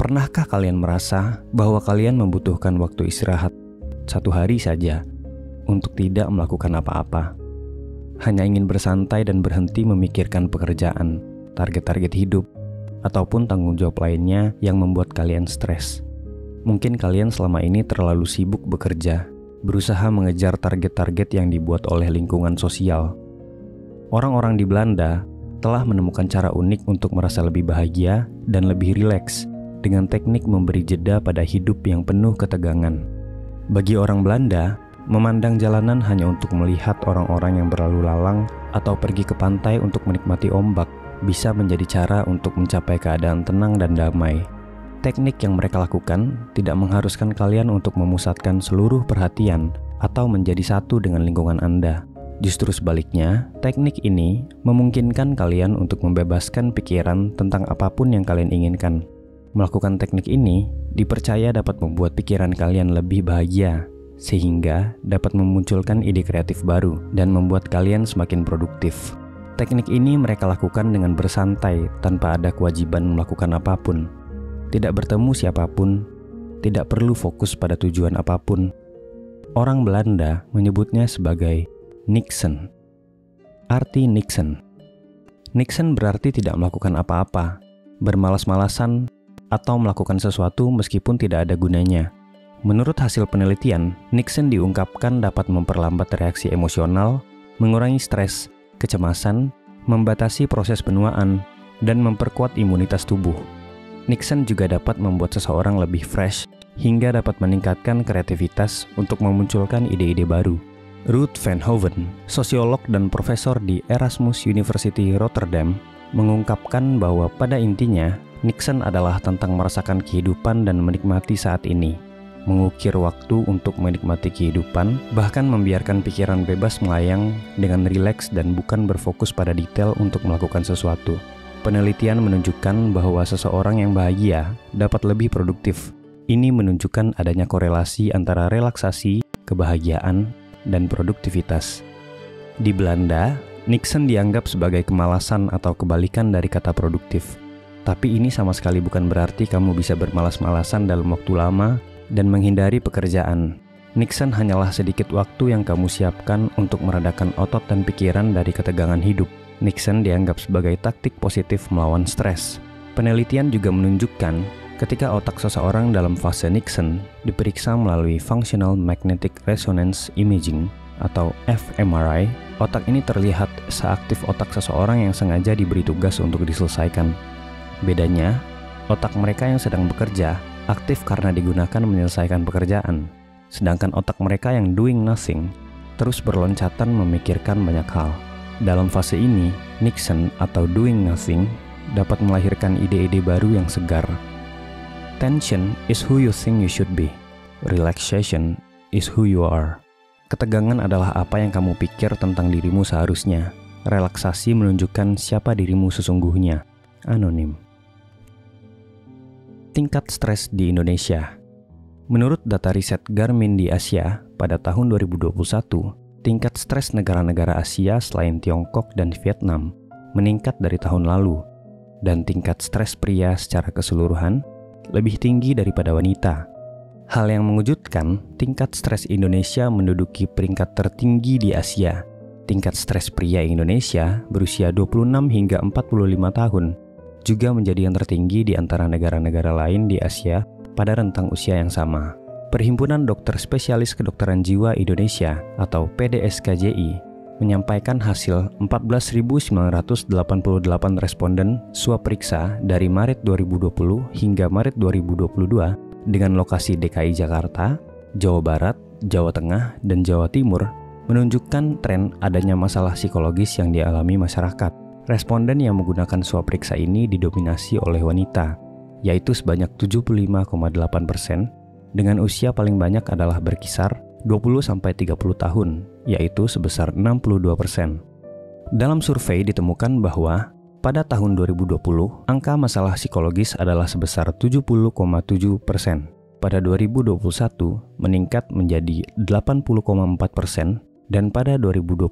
Pernahkah kalian merasa bahwa kalian membutuhkan waktu istirahat 1 hari saja untuk tidak melakukan apa-apa? Hanya ingin bersantai dan berhenti memikirkan pekerjaan, target-target hidup, ataupun tanggung jawab lainnya yang membuat kalian stres. Mungkin kalian selama ini terlalu sibuk bekerja, berusaha mengejar target-target yang dibuat oleh lingkungan sosial. Orang-orang di Belanda telah menemukan cara unik untuk merasa lebih bahagia dan lebih rileks dengan teknik memberi jeda pada hidup yang penuh ketegangan. Bagi orang Belanda, memandang jalanan hanya untuk melihat orang-orang yang berlalu lalang atau pergi ke pantai untuk menikmati ombak bisa menjadi cara untuk mencapai keadaan tenang dan damai. Teknik yang mereka lakukan tidak mengharuskan kalian untuk memusatkan seluruh perhatian atau menjadi satu dengan lingkungan Anda. Justru sebaliknya, teknik ini memungkinkan kalian untuk membebaskan pikiran tentang apapun yang kalian inginkan. Melakukan teknik ini dipercaya dapat membuat pikiran kalian lebih bahagia, sehingga dapat memunculkan ide kreatif baru dan membuat kalian semakin produktif. Teknik ini mereka lakukan dengan bersantai tanpa ada kewajiban melakukan apapun. Tidak bertemu siapapun, tidak perlu fokus pada tujuan apapun. Orang Belanda menyebutnya sebagai niksen. Arti niksen. Niksen berarti tidak melakukan apa-apa, bermalas-malasan, atau melakukan sesuatu meskipun tidak ada gunanya. Menurut hasil penelitian, niksen diungkapkan dapat memperlambat reaksi emosional, mengurangi stres, kecemasan, membatasi proses penuaan, dan memperkuat imunitas tubuh. Niksen juga dapat membuat seseorang lebih fresh hingga dapat meningkatkan kreativitas untuk memunculkan ide-ide baru. Ruud van Hoven, sosiolog dan profesor di Erasmus University Rotterdam, mengungkapkan bahwa pada intinya, niksen adalah tentang merasakan kehidupan dan menikmati saat ini, mengukir waktu untuk menikmati kehidupan, bahkan membiarkan pikiran bebas melayang dengan rileks dan bukan berfokus pada detail untuk melakukan sesuatu. Penelitian menunjukkan bahwa seseorang yang bahagia dapat lebih produktif. Ini menunjukkan adanya korelasi antara relaksasi, kebahagiaan, dan produktivitas. Di Belanda, niksen dianggap sebagai kemalasan atau kebalikan dari kata produktif. Tapi ini sama sekali bukan berarti kamu bisa bermalas-malasan dalam waktu lama dan menghindari pekerjaan. Niksen hanyalah sedikit waktu yang kamu siapkan untuk meredakan otot dan pikiran dari ketegangan hidup. Niksen dianggap sebagai taktik positif melawan stres. Penelitian juga menunjukkan ketika otak seseorang dalam fase niksen diperiksa melalui Functional Magnetic Resonance Imaging atau fMRI, otak ini terlihat seaktif otak seseorang yang sengaja diberi tugas untuk diselesaikan. Bedanya, otak mereka yang sedang bekerja aktif karena digunakan menyelesaikan pekerjaan, sedangkan otak mereka yang doing nothing terus berloncatan memikirkan banyak hal. Dalam fase ini, niksen atau doing nothing dapat melahirkan ide-ide baru yang segar. Tension is who you think you should be. Relaxation is who you are. Ketegangan adalah apa yang kamu pikir tentang dirimu seharusnya. Relaksasi menunjukkan siapa dirimu sesungguhnya. Anonim. Tingkat stres di Indonesia. Menurut data riset Garmin di Asia, pada tahun 2021, tingkat stres negara-negara Asia selain Tiongkok dan Vietnam meningkat dari tahun lalu, dan tingkat stres pria secara keseluruhan lebih tinggi daripada wanita. Hal yang mengejutkan, tingkat stres Indonesia menduduki peringkat tertinggi di Asia. Tingkat stres pria Indonesia berusia 26 hingga 45 tahun juga menjadi yang tertinggi di antara negara-negara lain di Asia pada rentang usia yang sama. Perhimpunan Dokter Spesialis Kedokteran Jiwa Indonesia atau PDSKJI menyampaikan hasil 14.988 responden swab periksa dari Maret 2020 hingga Maret 2022 dengan lokasi DKI Jakarta, Jawa Barat, Jawa Tengah, dan Jawa Timur menunjukkan tren adanya masalah psikologis yang dialami masyarakat. Responden yang menggunakan swab periksa ini didominasi oleh wanita, yaitu sebanyak 75,8%, dengan usia paling banyak adalah berkisar 20-30 tahun, yaitu sebesar 62%. Dalam survei ditemukan bahwa pada tahun 2020, angka masalah psikologis adalah sebesar 70,7%. Pada 2021, meningkat menjadi 80,4%, dan pada 2022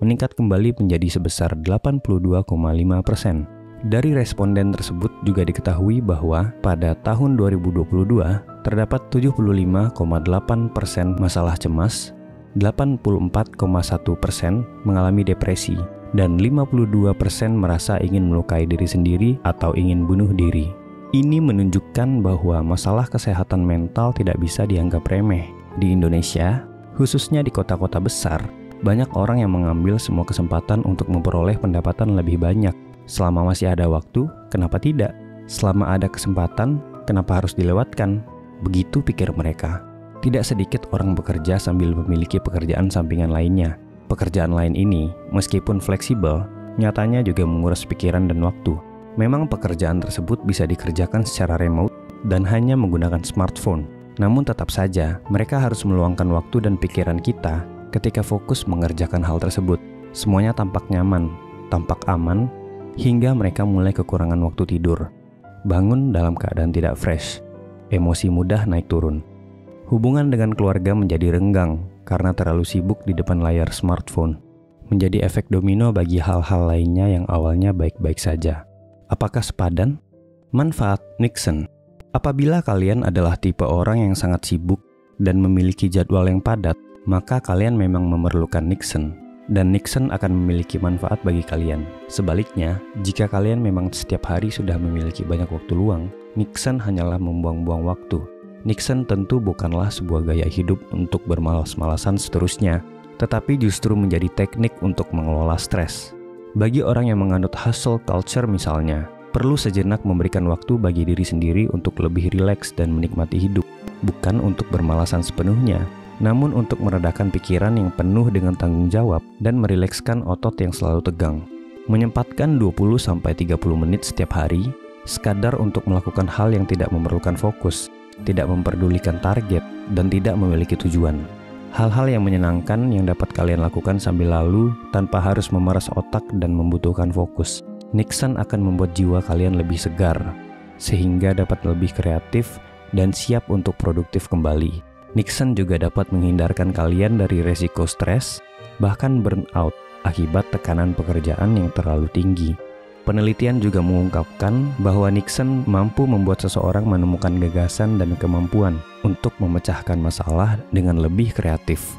meningkat kembali menjadi sebesar 82,5%. Dari responden tersebut juga diketahui bahwa pada tahun 2022 terdapat 75,8% masalah cemas, 84,1% mengalami depresi, dan 52% merasa ingin melukai diri sendiri atau ingin bunuh diri. Ini menunjukkan bahwa masalah kesehatan mental tidak bisa dianggap remeh. Di Indonesia, khususnya di kota-kota besar, banyak orang yang mengambil semua kesempatan untuk memperoleh pendapatan lebih banyak. Selama masih ada waktu, kenapa tidak? Selama ada kesempatan, kenapa harus dilewatkan? Begitu pikir mereka. Tidak sedikit orang bekerja sambil memiliki pekerjaan sampingan lainnya. Pekerjaan lain ini, meskipun fleksibel, nyatanya juga menguras pikiran dan waktu. Memang pekerjaan tersebut bisa dikerjakan secara remote dan hanya menggunakan smartphone. Namun tetap saja, mereka harus meluangkan waktu dan pikiran kita ketika fokus mengerjakan hal tersebut. Semuanya tampak nyaman, tampak aman, hingga mereka mulai kekurangan waktu tidur. Bangun dalam keadaan tidak fresh, emosi mudah naik turun. Hubungan dengan keluarga menjadi renggang karena terlalu sibuk di depan layar smartphone. Menjadi efek domino bagi hal-hal lainnya yang awalnya baik-baik saja. Apakah sepadan? Manfaat Niksen. Apabila kalian adalah tipe orang yang sangat sibuk dan memiliki jadwal yang padat, maka kalian memang memerlukan Niksen. Dan Niksen akan memiliki manfaat bagi kalian. Sebaliknya, jika kalian memang setiap hari sudah memiliki banyak waktu luang, Niksen hanyalah membuang-buang waktu. Niksen tentu bukanlah sebuah gaya hidup untuk bermalas-malasan seterusnya, tetapi justru menjadi teknik untuk mengelola stres. Bagi orang yang menganut hustle culture misalnya, perlu sejenak memberikan waktu bagi diri sendiri untuk lebih rileks dan menikmati hidup, bukan untuk bermalasan sepenuhnya, namun untuk meredakan pikiran yang penuh dengan tanggung jawab dan merilekskan otot yang selalu tegang. Menyempatkan 20-30 menit setiap hari, sekadar untuk melakukan hal yang tidak memerlukan fokus, tidak memperdulikan target, dan tidak memiliki tujuan. Hal-hal yang menyenangkan yang dapat kalian lakukan sambil lalu tanpa harus memeras otak dan membutuhkan fokus. Niksen akan membuat jiwa kalian lebih segar, sehingga dapat lebih kreatif dan siap untuk produktif kembali. Niksen juga dapat menghindarkan kalian dari resiko stres, bahkan burnout akibat tekanan pekerjaan yang terlalu tinggi. Penelitian juga mengungkapkan bahwa Niksen mampu membuat seseorang menemukan gagasan dan kemampuan untuk memecahkan masalah dengan lebih kreatif.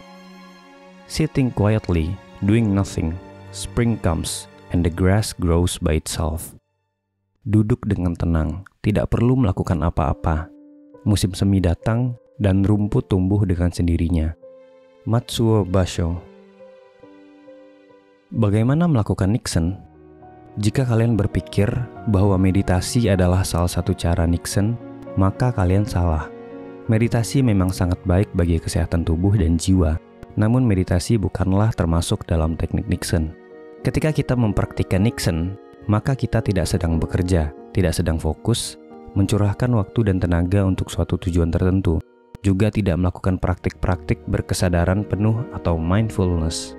Sitting quietly, doing nothing, spring comes, and the grass grows by itself. Duduk dengan tenang, tidak perlu melakukan apa-apa. Musim semi datang, dan rumput tumbuh dengan sendirinya. Matsuo Basho. Bagaimana melakukan Niksen? Jika kalian berpikir bahwa meditasi adalah salah satu cara Niksen, maka kalian salah. Meditasi memang sangat baik bagi kesehatan tubuh dan jiwa, namun meditasi bukanlah termasuk dalam teknik Niksen. Ketika kita mempraktikkan Niksen, maka kita tidak sedang bekerja, tidak sedang fokus, mencurahkan waktu dan tenaga untuk suatu tujuan tertentu, juga tidak melakukan praktik-praktik berkesadaran penuh atau mindfulness.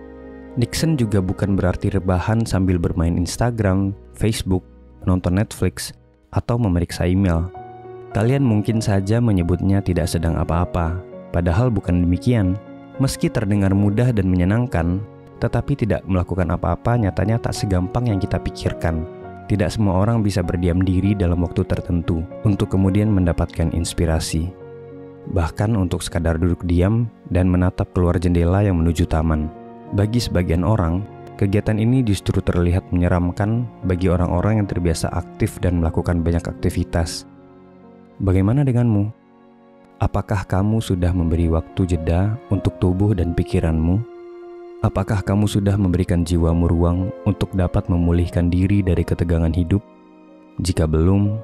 Niksen juga bukan berarti rebahan sambil bermain Instagram, Facebook, nonton Netflix, atau memeriksa email. Kalian mungkin saja menyebutnya tidak sedang apa-apa, padahal bukan demikian. Meski terdengar mudah dan menyenangkan, tetapi tidak melakukan apa-apa nyatanya tak segampang yang kita pikirkan. Tidak semua orang bisa berdiam diri dalam waktu tertentu untuk kemudian mendapatkan inspirasi. Bahkan untuk sekadar duduk diam dan menatap keluar jendela yang menuju taman. Bagi sebagian orang, kegiatan ini justru terlihat menyeramkan bagi orang-orang yang terbiasa aktif dan melakukan banyak aktivitas. Bagaimana denganmu? Apakah kamu sudah memberi waktu jeda untuk tubuh dan pikiranmu? Apakah kamu sudah memberikan jiwamu ruang untuk dapat memulihkan diri dari ketegangan hidup? Jika belum,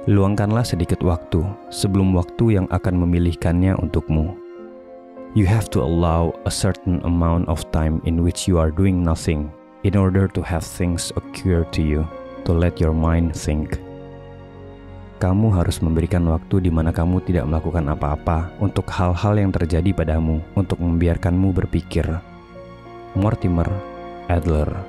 luangkanlah sedikit waktu sebelum waktu yang akan memilihkannya untukmu. You have to allow a certain amount of time in which you are doing nothing in order to have things occur to you, to let your mind think. Kamu harus memberikan waktu di mana kamu tidak melakukan apa-apa untuk hal-hal yang terjadi padamu, untuk membiarkanmu berpikir. Mortimer Adler.